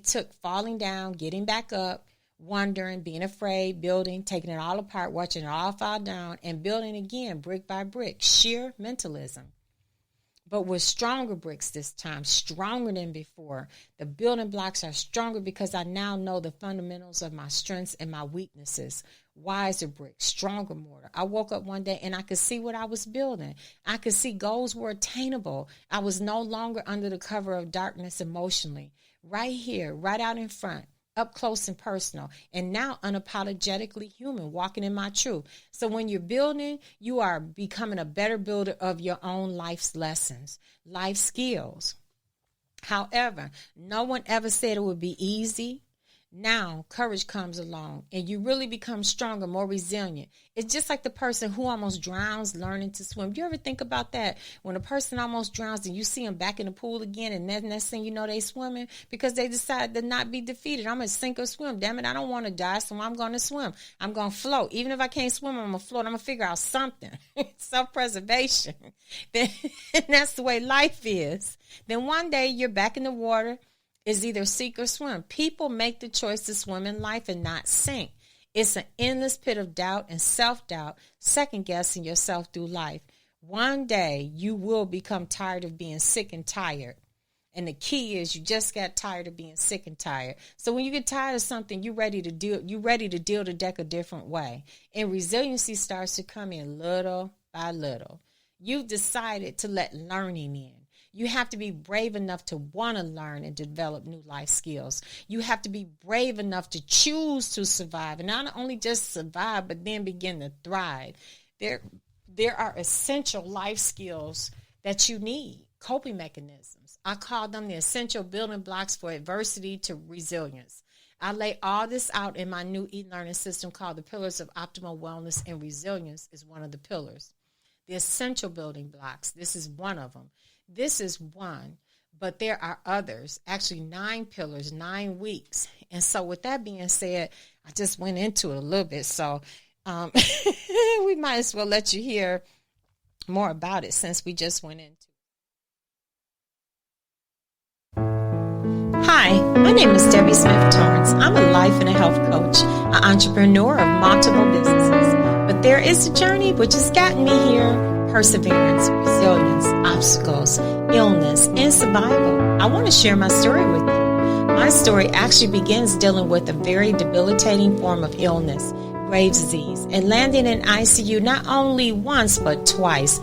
It took falling down, getting back up, wondering, being afraid, building, taking it all apart, watching it all fall down, and building again, brick by brick. Sheer mentalism. But with stronger bricks this time, stronger than before. The building blocks are stronger because I now know the fundamentals of my strengths and my weaknesses. Wiser bricks, stronger mortar. I woke up one day and I could see what I was building. I could see goals were attainable. I was no longer under the cover of darkness emotionally. Right here, right out in front. Up close and personal, and now unapologetically human, walking in my truth. So when you're building, you are becoming a better builder of your own life's lessons, life skills. However, no one ever said it would be easy. Now, courage comes along, and you really become stronger, more resilient. It's just like the person who almost drowns learning to swim. Do you ever think about that? When a person almost drowns and you see them back in the pool again, and then next thing you know, they swimming because they decide to not be defeated. I'm going to sink or swim. Damn it, I don't want to die, so I'm going to swim. I'm going to float. Even if I can't swim, I'm going to float. I'm going to figure out something. Self-preservation. And that's the way life is. Then one day, you're back in the water. Is either sink or swim. People make the choice to swim in life and not sink. It's an endless pit of doubt and self-doubt, second-guessing yourself through life. One day, you will become tired of being sick and tired. And the key is you just got tired of being sick and tired. So when you get tired of something, you're ready to deal the deck a different way. And resiliency starts to come in little by little. You've decided to let learning in. You have to be brave enough to want to learn and develop new life skills. You have to be brave enough to choose to survive, and not only just survive, but then begin to thrive. There are essential life skills that you need, coping mechanisms. I call them the essential building blocks for adversity to resilience. I lay all this out in my new e-learning system called the Pillars of Optimal Wellness, and Resilience is one of the pillars. The essential building blocks, this is one of them. This is one, but there are others, actually 9 pillars, 9 weeks. And so with that being said, I just went into it a little bit. So we might as well let you hear more about it since we just went into it. Hi, my name is Debbie Smith Torrance. I'm a life and a health coach, an entrepreneur of multiple businesses. But there is a journey which has gotten me here. Perseverance, resilience, obstacles, illness, and survival. I want to share my story with you. My story actually begins dealing with a very debilitating form of illness, grave disease, and landing in ICU not only once but twice.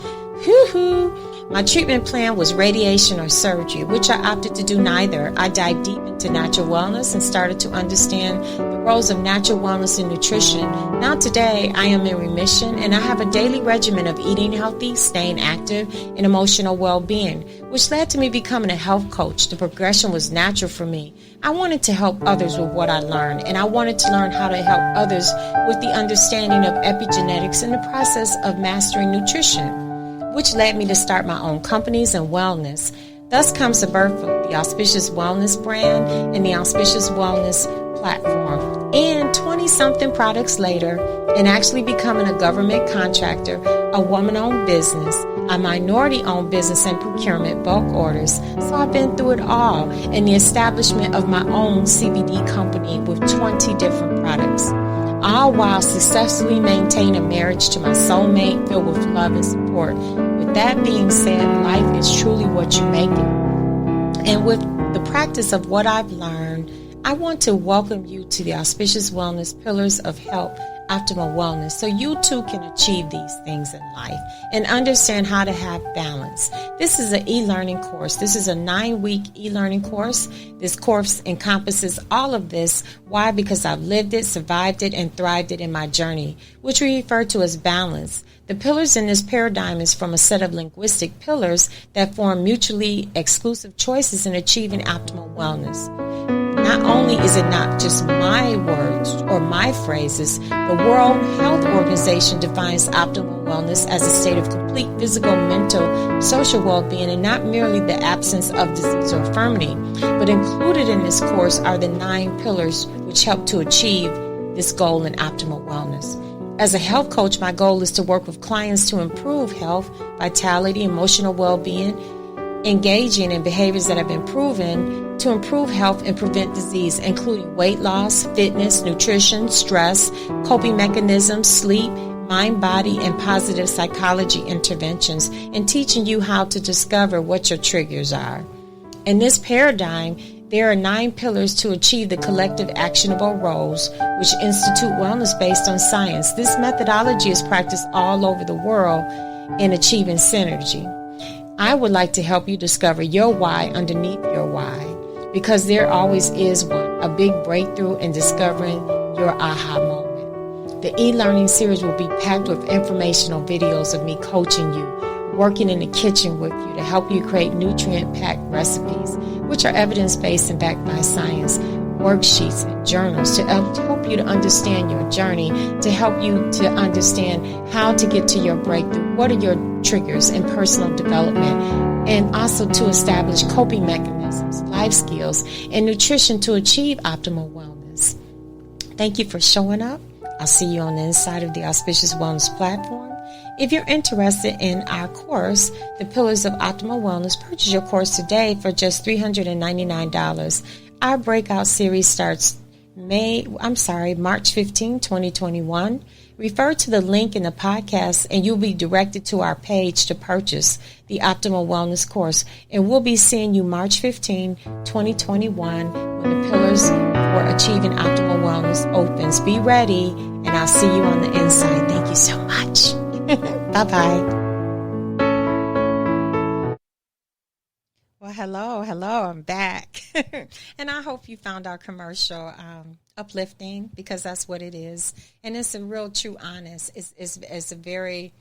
My treatment plan was radiation or surgery, which I opted to do neither. I dived deep into natural wellness and started to understand the roles of natural wellness in nutrition. Now today, I am in remission and I have a daily regimen of eating healthy, staying active, and emotional well-being, which led to me becoming a health coach. The progression was natural for me. I wanted to help others with what I learned, and I wanted to learn how to help others with the understanding of epigenetics and the process of mastering nutrition, which led me to start my own companies and wellness. Thus comes the birth of the Auspicious Wellness brand and the Auspicious Wellness platform. And 20-something products later, and actually becoming a government contractor, a woman-owned business, a minority-owned business and procurement, bulk orders. So I've been through it all, and the establishment of my own CBD company with 20 different products. All while successfully maintaining a marriage to my soulmate filled with love and support. With that being said, life is truly what you make it. And with the practice of what I've learned, I want to welcome you to the Auspicious Wellness Pillars of Health, Optimal Wellness, so you too can achieve these things in life and understand how to have balance. This is an e-learning course. This is a 9-week e-learning course. This course encompasses all of this. Why? Because I've lived it, survived it, and thrived it in my journey, which we refer to as balance. The pillars in this paradigm is from a set of linguistic pillars that form mutually exclusive choices in achieving optimal wellness. Not only is it not just my words or my phrases, the World Health Organization defines optimal wellness as a state of complete physical, mental, social well-being, and not merely the absence of disease or infirmity. But included in this course are the 9 pillars which help to achieve this goal in optimal wellness. As a health coach, my goal is to work with clients to improve health, vitality, emotional well-being, engaging in behaviors that have been proven to improve health and prevent disease, including weight loss, fitness, nutrition, stress, coping mechanisms, sleep, mind, body, and positive psychology interventions, and teaching you how to discover what your triggers are. In this paradigm, there are 9 pillars to achieve the collective actionable roles, which institute wellness based on science. This methodology is practiced all over the world in achieving synergy. I would like to help you discover your why underneath your why, because there always is one, a big breakthrough in discovering your aha moment. The e-learning series will be packed with informational videos of me coaching you, working in the kitchen with you to help you create nutrient-packed recipes, which are evidence-based and backed by science, worksheets and journals to help you to understand your journey, to help you to understand how to get to your breakthrough, what are your triggers in personal development, and also to establish coping mechanisms, life skills, and nutrition to achieve optimal wellness. Thank you for showing up. I'll see you on the inside of the Auspicious Wellness platform. If you're interested in our course, The Pillars of Optimal Wellness, purchase your course today for just $399. Our breakout series starts March 15, 2021. Refer to the link in the podcast and you'll be directed to our page to purchase the Optimal Wellness course. And we'll be seeing you March 15, 2021 when the Pillars for Achieving Optimal Wellness opens. Be ready and I'll see you on the inside. Thank you so much. Bye-bye. Well, hello, I'm back. And I hope you found our commercial uplifting, because that's what it is. And it's a real, true, honest. It's a very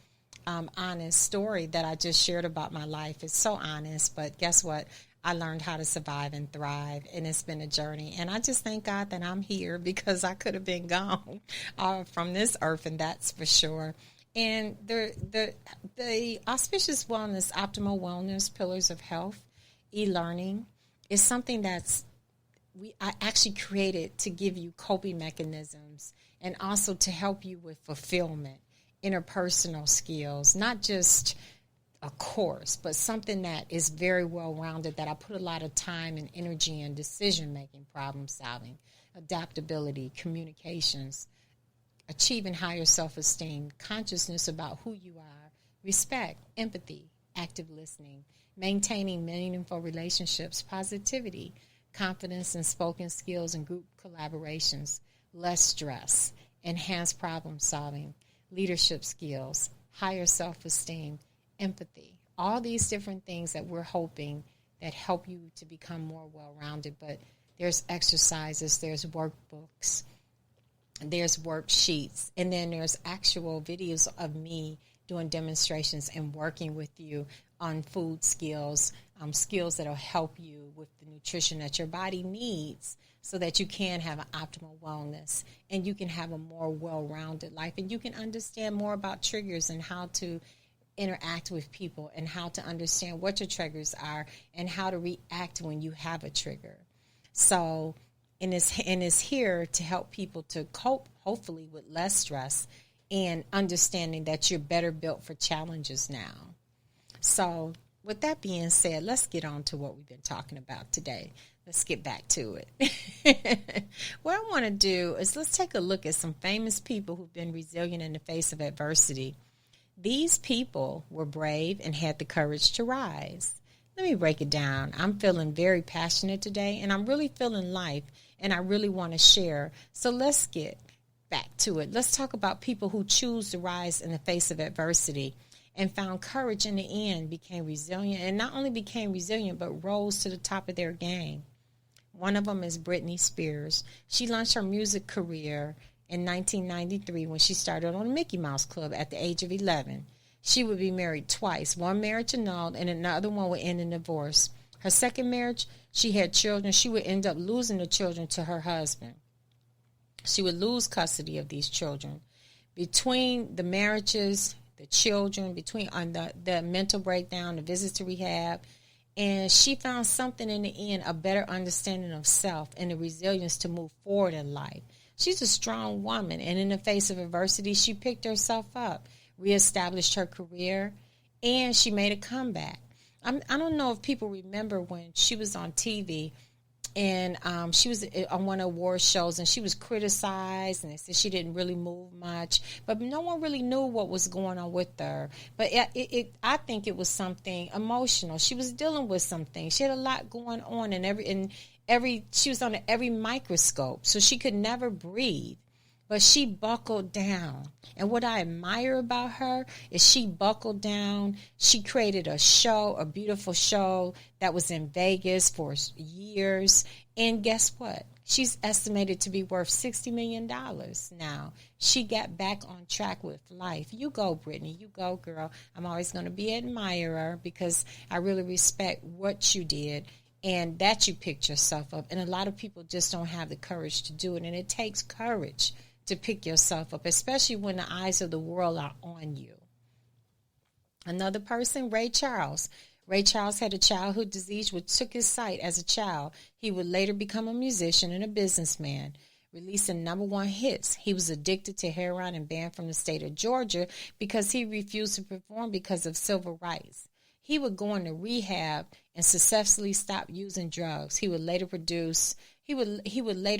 honest story that I just shared about my life. It's so honest, but guess what? I learned how to survive and thrive, and it's been a journey. And I just thank God that I'm here, because I could have been gone from this earth, and that's for sure. And the Auspicious Wellness, Optimal Wellness, Pillars of Health, e-learning is something I actually created to give you coping mechanisms and also to help you with fulfillment, interpersonal skills, not just a course, but something that is very well-rounded, that I put a lot of time and energy in: decision-making, problem-solving, adaptability, communications, achieving higher self-esteem, consciousness about who you are, respect, empathy, active listening, maintaining meaningful relationships, positivity, confidence in spoken skills and group collaborations, less stress, enhanced problem solving, leadership skills, higher self-esteem, empathy. All these different things that we're hoping that help you to become more well-rounded. But there's exercises, there's workbooks, there's worksheets, and then there's actual videos of me doing demonstrations and working with you on food skills, skills that will help you with the nutrition that your body needs so that you can have an optimal wellness and you can have a more well-rounded life, and you can understand more about triggers and how to interact with people and how to understand what your triggers are and how to react when you have a trigger. So, and it's here to help people to cope, hopefully, with less stress and understanding that you're better built for challenges now. So with that being said, let's get on to what we've been talking about today. Let's get back to it. What I want to do is let's take a look at some famous people who've been resilient in the face of adversity. These people were brave and had the courage to rise. Let me break it down. I'm feeling very passionate today, and I'm really feeling life, and I really want to share. So let's get back to it. Let's talk about people who choose to rise in the face of adversity and found courage in the end, became resilient, and not only became resilient, but rose to the top of their game. One of them is Britney Spears. She launched her music career in 1993 when she started on the Mickey Mouse Club at the age of 11. She would be married twice, one marriage annulled and another one would end in divorce. Her second marriage, she had children. She would end up losing the children to her husband. She would lose custody of these children. Between the marriages, the children, between the mental breakdown, the visits to rehab, and she found something in the end, a better understanding of self and the resilience to move forward in life. She's a strong woman, and in the face of adversity, she picked herself up, reestablished her career, and she made a comeback. I don't know if people remember when she was on TV and she was on one of the award shows, and she was criticized, and they said she didn't really move much, but no one really knew what was going on with her. But I think it was something emotional. She was dealing with something. She had a lot going on, and she was under every microscope, so she could never breathe. But she buckled down. And what I admire about her is she buckled down. She created a show, a beautiful show that was in Vegas for years. And guess what? She's estimated to be worth $60 million now. She got back on track with life. You go, Brittany. You go, girl. I'm always going to be an admirer because I really respect what you did and that you picked yourself up. And a lot of people just don't have the courage to do it. And it takes courage to pick yourself up, especially when the eyes of the world are on you. Another person, Ray Charles. Ray Charles had a childhood disease which took his sight as a child. He would later become a musician and a businessman, releasing #1 hits. He was addicted to heroin and banned from the state of Georgia because he refused to perform because of civil rights. He would go into rehab and successfully stop using drugs. He would later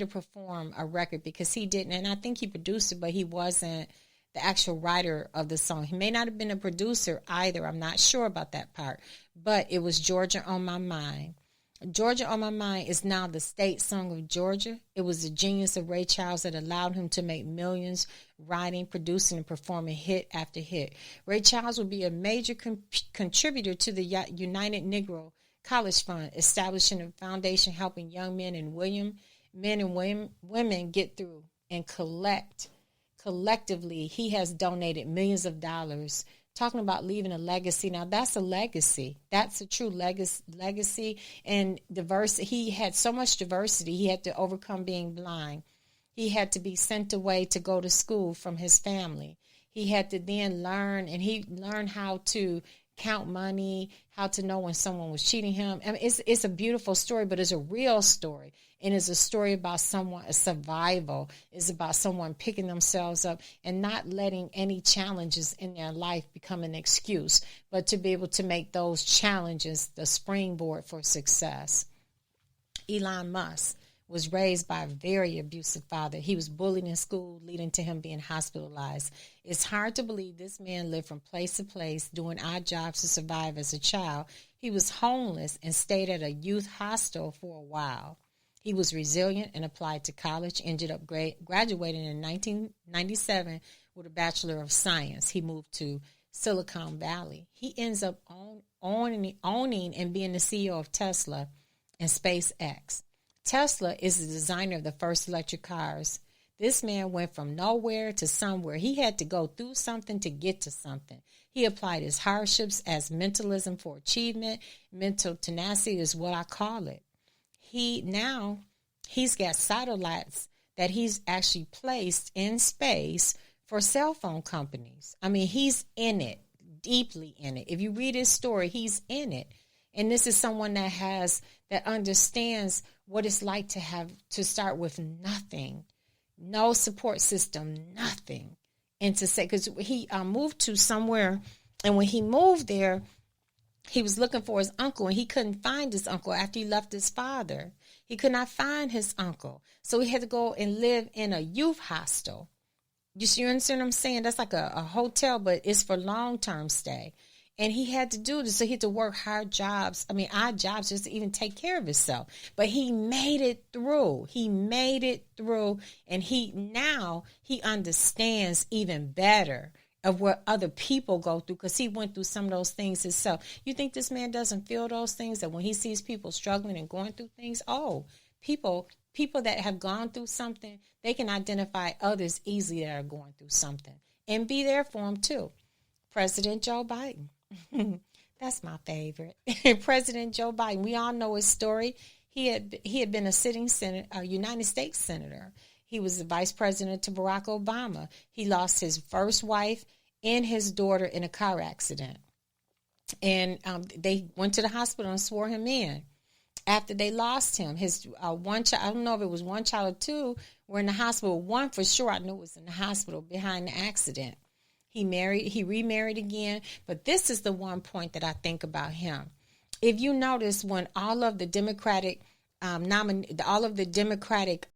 perform a record because he didn't, and I think he produced it, but he wasn't the actual writer of the song. He may not have been a producer either. I'm not sure about that part, but it was Georgia on My Mind. Georgia on My Mind is now the state song of Georgia. It was the genius of Ray Charles that allowed him to make millions writing, producing, and performing hit after hit. Ray Charles would be a major contributor to the United Negro College Fund, establishing a foundation helping young men and women get through and collectively. He has donated millions of dollars. Talking about leaving a legacy. Now, that's a legacy. That's a true legacy. And diversity. He had so much diversity. He had to overcome being blind. He had to be sent away to go to school from his family. He had to then learn, and he learned how to count money, how to know when someone was cheating him. I mean, it's a beautiful story, but it's a real story. And it's a story about a survival. It's about someone picking themselves up and not letting any challenges in their life become an excuse, but to be able to make those challenges the springboard for success. Elon Musk was raised by a very abusive father. He was bullied in school, leading to him being hospitalized. It's hard to believe this man lived from place to place, doing odd jobs to survive as a child. He was homeless and stayed at a youth hostel for a while. He was resilient and applied to college, ended up graduating in 1997 with a Bachelor of Science. He moved to Silicon Valley. He ends up owning and being the CEO of Tesla and SpaceX. Tesla is the designer of the first electric cars. This man went from nowhere to somewhere. He had to go through something to get to something. He applied his hardships as mentalism for achievement. Mental tenacity is what I call it. He's got satellites that he's actually placed in space for cell phone companies. I mean, he's in it, deeply in it. If you read his story, he's in it. And this is someone that understands what it's like to start with nothing, no support system, nothing. And to say, because he moved to somewhere, and when he moved there, he was looking for his uncle, and he couldn't find his uncle after he left his father. He could not find his uncle. So he had to go and live in a youth hostel. You understand what I'm saying? That's like a hotel, but it's for long-term stay. And he had to do this. So he had to work odd jobs just to even take care of himself. But he made it through. And he understands even better of what other people go through, because he went through some of those things himself. You think this man doesn't feel those things, that when he sees people struggling and going through things, people that have gone through something, they can identify others easily that are going through something and be there for them too. President Joe Biden. That's my favorite. President Joe Biden. We all know his story. He had been a sitting United States senator. He was the vice president to Barack Obama. He lost his first wife and his daughter in a car accident. And they went to the hospital and swore him in. After they lost him, his one child, I don't know if it was one child or two, were in the hospital. One for sure I knew was in the hospital behind the accident. He remarried again. But this is the one point that I think about him. If you notice, when all of the Democratic all of the Democratic